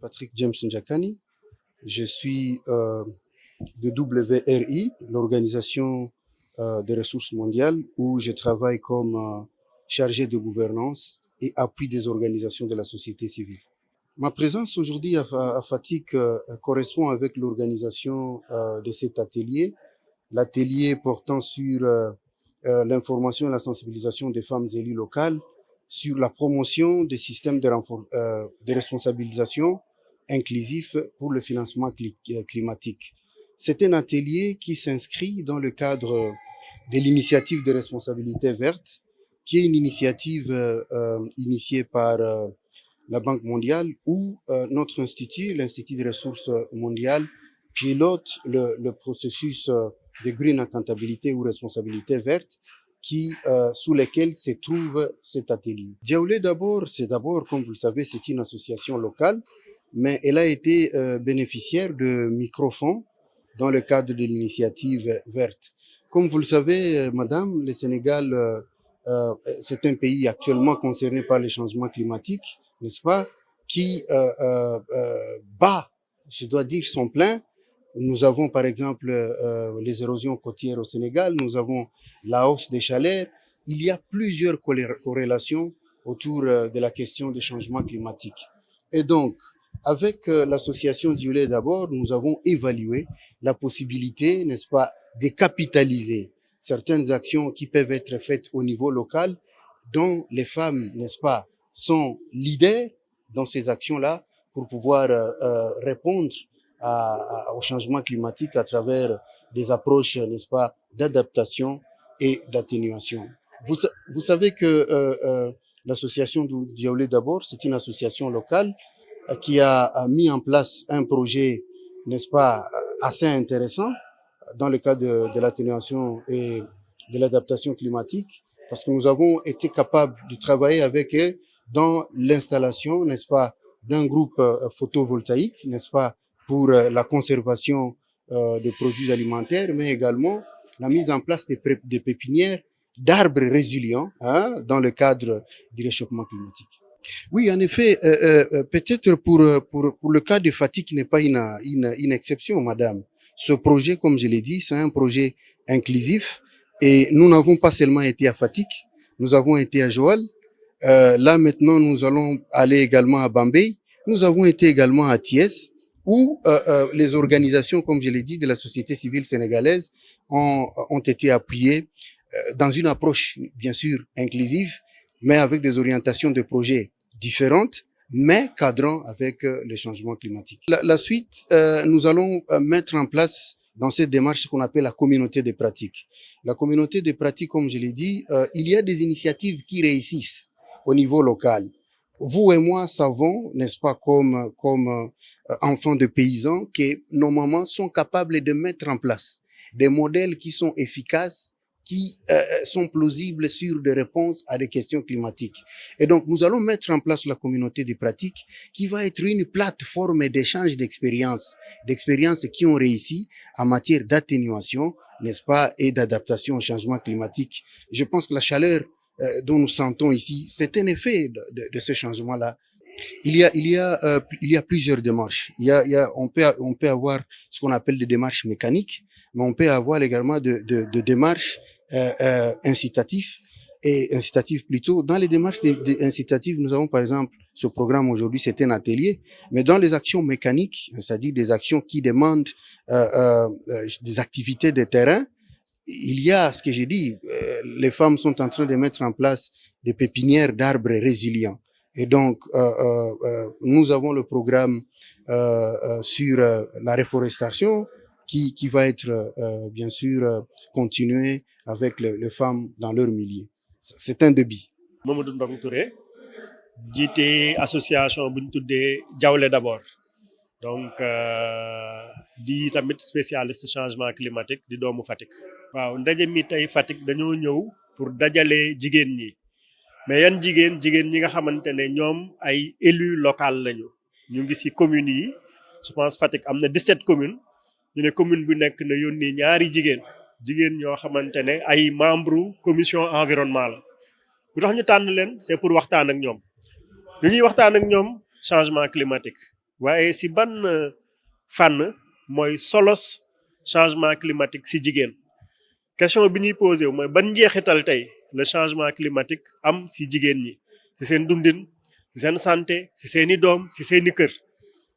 Patrick James Njakani. Je suis de WRI, l'Organisation des ressources mondiales, où je travaille comme chargé de gouvernance et appui des organisations de la société civile. Ma présence aujourd'hui à Fatick correspond avec l'organisation de cet atelier, l'atelier portant sur l'information et la sensibilisation des femmes élues locales, sur la promotion des systèmes de responsabilisation inclusifs pour le financement climatique. C'est un atelier qui s'inscrit dans le cadre de l'initiative de responsabilité verte, qui est une initiative initiée par la Banque mondiale, où notre institut, l'Institut des ressources mondiales, pilote le processus de green accountability ou responsabilité verte, sous lesquels se trouve cet atelier. Diaoulé d'abord, comme vous le savez, c'est une association locale, mais elle a été bénéficiaire de microfonds dans le cadre de l'initiative verte. Comme vous le savez, madame, le Sénégal, c'est un pays actuellement concerné par les changements climatiques, n'est-ce pas, qui bat, je dois dire, son plein. Nous avons par exemple les érosions côtières au Sénégal, nous avons la hausse des chaleurs. Il y a plusieurs corrélations autour de la question des changements climatiques. Et donc, avec l'association Diaoulé d'abord, nous avons évalué la possibilité, n'est-ce pas, de capitaliser certaines actions qui peuvent être faites au niveau local, dont les femmes, n'est-ce pas, sont leaders dans ces actions-là pour pouvoir répondre au changement climatique à travers des approches, n'est-ce pas, d'adaptation et d'atténuation. Vous savez que l'association Diaoulé d'abord, c'est une association locale qui a mis en place un projet, n'est-ce pas, assez intéressant dans le cadre de l'atténuation et de l'adaptation climatique, parce que nous avons été capables de travailler avec eux dans l'installation, n'est-ce pas, d'un groupe photovoltaïque, n'est-ce pas, pour la conservation de produits alimentaires, mais également la mise en place des pépinières d'arbres résilients dans le cadre du réchauffement climatique. Oui, en effet, peut-être pour le cas de Fatick n'est pas une exception, madame. Ce projet, comme je l'ai dit, c'est un projet inclusif et nous n'avons pas seulement été à Fatick, nous avons été à Joal. Là maintenant, nous allons aller également à Bambey. Nous avons été également à Thiès, où les organisations, comme je l'ai dit, de la société civile sénégalaise ont été appuyées dans une approche, bien sûr, inclusive, mais avec des orientations de projets différentes, mais cadrant avec les changements climatiques. La suite, nous allons mettre en place dans cette démarche ce qu'on appelle la communauté des pratiques. La communauté des pratiques, comme je l'ai dit, il y a des initiatives qui réussissent au niveau local. Vous et moi savons, n'est-ce pas, comme enfants de paysans, que nos mamans sont capables de mettre en place des modèles qui sont efficaces, qui sont plausibles sur des réponses à des questions climatiques. Et donc, nous allons mettre en place la communauté des pratiques qui va être une plateforme d'échange d'expériences qui ont réussi en matière d'atténuation, n'est-ce pas, et d'adaptation au changement climatique. Je pense que la chaleur dont nous sentons ici, c'est un effet de ce changement-là. Il y a plusieurs démarches. On peut avoir ce qu'on appelle des démarches mécaniques, mais on peut avoir également de démarches incitatives plutôt. Dans les démarches incitatives, nous avons par exemple ce programme aujourd'hui, c'est un atelier, mais dans les actions mécaniques, c'est-à-dire des actions qui demandent des activités de terrain, il y a ce que j'ai dit, les femmes sont en train de mettre en place des pépinières d'arbres résilients. Et donc, nous avons le programme sur la reforestation qui va être, bien sûr, continué avec les femmes dans leur milieu. C'est un début. Mamadou Ndong Touré, jiite association bu ñu tuddee Diaoulé d'abord. Donc, di tamit spécialiste changement climatique di doomu Fatick. Waaw ndaje mi tey Fatick dañoo ñëw pour dajale jigéen ñi. Mais yan jigéen ñi nga xamante ne ñoom ay élus local lañu ñu ngi ci communes yi je pense Fatick am na 17 communes ñu ne commune bu nekk na yónni ñaari jigéen ñoo xamante ne ay membre commission environnement la bu tax ñu tànn leen c'est pour waxtaan ak ñoom lu ñuy waxtaan ak ñoom changement climatique waaye si ban fànn mooy solos changement climatique si jigéen question bi ñuy posé wu mooy ban njeexital tey le changement climatique am si jigéen ñi si seen dundin si seen santé si seeni doom si seeni kër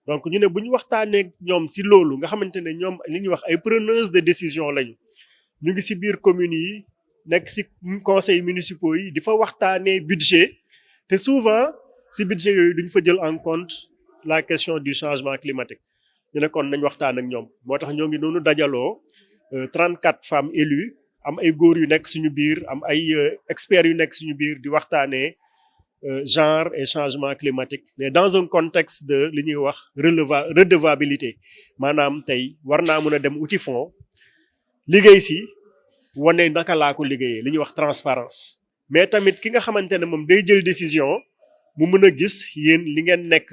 donc ñu ne bu ñu waxtaanee ñoom si loolu nga xamante ne ñoom li ñuy wax ay preneuses de décision lañu ñu ngi si biir communes yi nekk si conseils municipaux yi di fa waxtaanee budget te souvent si budget yooyu duñ fa jël en compte la question du changement climatique ñu ne kon nañ waxtaan ak ñoom moo tax ñoo ngi noonu dajaloo 34 femmes élues am ay góor yu nekk suñu biir am ay experts yu nekk suñu biir di waxtaanee genre et changement climatique mais dans un contexte de li ñuy wax redevabilité maanaam tey war naa mën a dem uti fond liggéey si wane naka laa ko liggéeyee li ñuy wax transparence mais tamit ki nga xamante ne moom day jël décision mu mën a gis yéen li ngeen nekk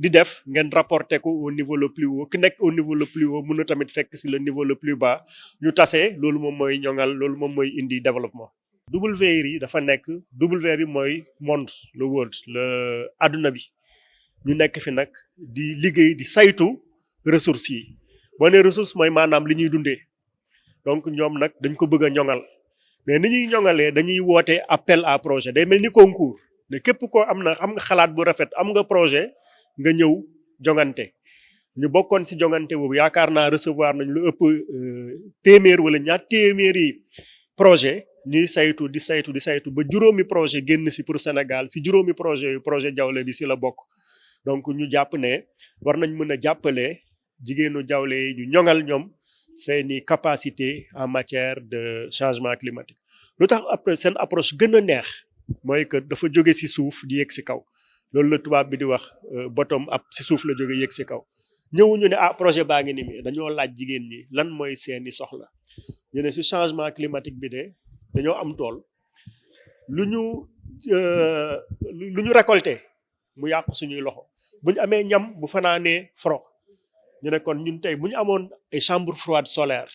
di def ngeen rapporter ko au niveau le plus haut ki nekk au niveau le plus haut mën na tamit fekk si le niveau le plus bas ñu tasee loolu moom mooy ñoŋal loolu moom mooy indi développement. WRI yi dafa nekk W bi mooy monde le world le adduna bi ñu nekk fi nag di liggéey di saytu ressources yi boo nee ressource mooy maanaam li ñuy dundee donc ñoom nag dañ ko bëgg a ñoŋal mais ni ñuy ñoŋalee dañuy woote appel à projet day mel ni concours ne képp koo am nga xalaat bu rafet am nga projet nga ñëw jongante ñu bokkoon si jongante boobu yaakaar naa recevoir nañ lu ëpp téeméer wala ñaar téeméeri projet ñuy saytu di saytu ba juróomi projet génn si pour Sénégal si juróomi projet yu projet Jawle bi si la bokk donc ñu jàpp ne war nañ mën a jàppale jigéenu Jawle yi ñu ñoŋal ñoom seeni capacité en matière de changement climatique lu tax après seen approche gën a neex mooy que dafa jóge si suuf di yegg si kaw loolu la tubaab bi di wax bottom up si suuf la jóge yegg si kaw ñëwuñu ne projet baa ngi ni mi dañoo laaj jigéen ñi lan mooy seeni soxla ñu ne si changement climatique bi de dañoo am tool lu ñu récolté mu yàqu suñuy loxo bu ñu amee ñam bu fanaanee frox ñu ne kon ñun tey bu ñu amoon ay chambre froide solaire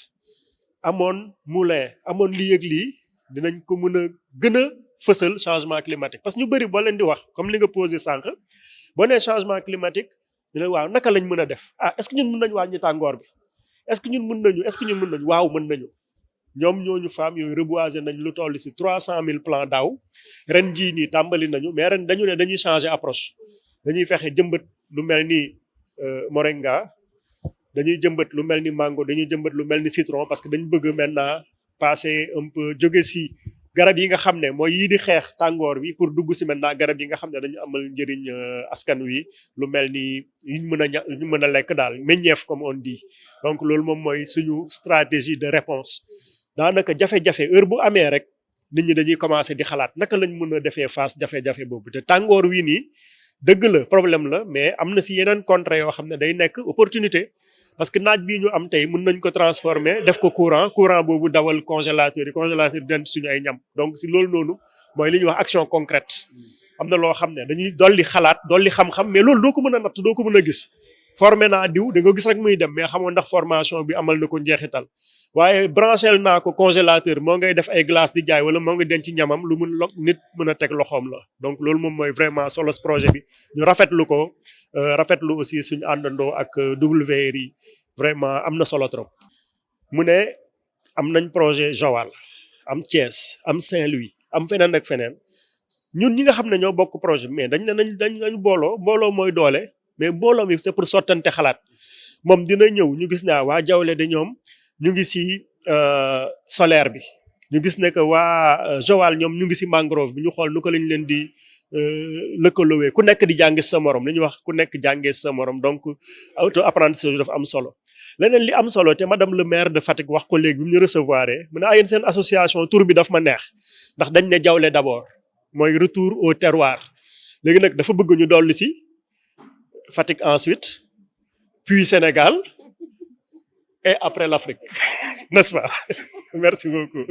amoon moulin amoon lii ak lii dinañ ko mën a gën a fësal changement climatique parce que ñu bëri boo leen di wax comme li nga posé sànq boo nee changement climatique ñu ne waaw naka lañ mën a def est-ce que ñun mën nañu wàññi tàngoor bi est-ce que ñun mën nañu waaw mën nañu ñoom ñooñu femmes yooyu reboiser nañ lu toll si 300 000 plants daaw ren jii nii tàmbali nañu mais ren dañu ne dañuy changer approche dañuy fexe jëmbat lu mel ni moringa dañuy jëmbat lu mel ni mango dañuy jëmbat lu mel ni citron parce que dañ bëgg maintenant passer un peu jóge si garab yi nga xam ne mooy yii di xeex tàngoor bi pour dugg si maintenant garab yi nga xam ne dañu amal njëriñ askan wi lu mel ni ñu mën a lekk daal meññeef comme on dit donc loolu moom mooy suñu stratégie de réponse daanaka jafe-jafe heure bu amee rek nit ñi dañuy commencer di xalaat naka lañ mën a defee face jafe-jafe boobu te tàngoor wi nii dëgg la problème la mais am na si yeneen contrées yoo xam ne day nekk opportunité parce que naaj bii ñu am tey mën nañ ko transformer def ko courant boobu dawal congélateur yi den suñu ay ñam donc si loolu noonu mooy li ñuy wax action concrète am na loo xam ne dañuy dolli xalaat dolli xam-xam mais loolu doo ko mën a natt doo ko mën a gis formé naa diw da nga gis rek muy dem mais xamoo ndax formation bi amal na ko njeexital waaye branchel naa ko congélateur moo ngay def ay glace di jaay wala moo ngi denc ñamam lu mun nit mën a teg loxoom la donc loolu moom mooy vraiment solos projet bi ñu rafetlu ko rafetlu aussi suñu àndandoo ak WRI vraiment am na solo trop mu ne am nañ projet Joal am Thiès am Saint-Louis am feneen ak feneen ñun ñi nga xam ne ñoo bokk projet mais dañ booloo mooy doole mais mbooloo mi c'est pour sottante xalaat moom dina ñëw ñu gis ne waa Jawle de ñoom ñu ngi si solaire bi ñu gis ne que waa Joal ñoom ñu ngi si mangrove bi ñu xool nu ko lañ leen di lëkkaloowee ku nekk di jàngee sa morom li ñuy wax ku nekk jàngee sa morom donc auto apprentissage dafa am solo leneen li am solo te madame le maire de Fatick wax ko léegi bi mu ñu recevoir mu ne yéen seen association tur bi daf ma neex ndax dañ ne Jawle d'abord mooy retour au terroir léegi nag dafa bëgg ñu dolli si Fatick ensuite puis Sénégal et après l'Afrique n'est-ce pas merci beaucoup